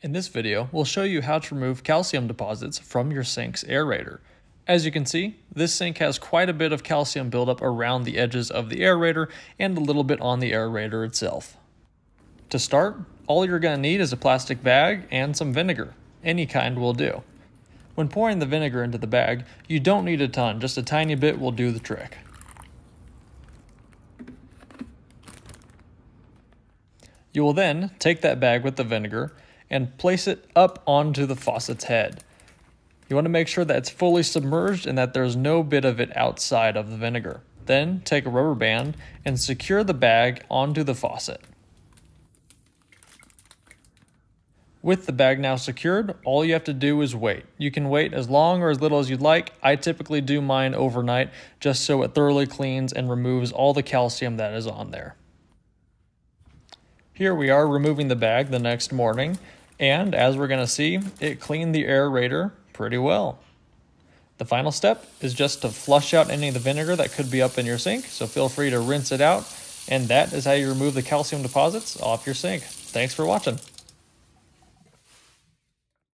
In this video, we'll show you how to remove calcium deposits from your sink's aerator. As you can see, this sink has quite a bit of calcium buildup around the edges of the aerator and a little bit on the aerator itself. To start, all you're going to need is a plastic bag and some vinegar. Any kind will do. When pouring the vinegar into the bag, you don't need a ton, just a tiny bit will do the trick. You will then take that bag with the vinegar and place it up onto the faucet's head. You want to make sure that it's fully submerged and that there's no bit of it outside of the vinegar. Then take a rubber band and secure the bag onto the faucet. With the bag now secured, all you have to do is wait. You can wait as long or as little as you'd like. I typically do mine overnight just so it thoroughly cleans and removes all the calcium that is on there. Here we are removing the bag the next morning, and as we're going to see, it cleaned the aerator pretty well. The final step is just to flush out any of the vinegar that could be up in your sink, so feel free to rinse it out, and that is how you remove the calcium deposits off your sink. Thanks for watching.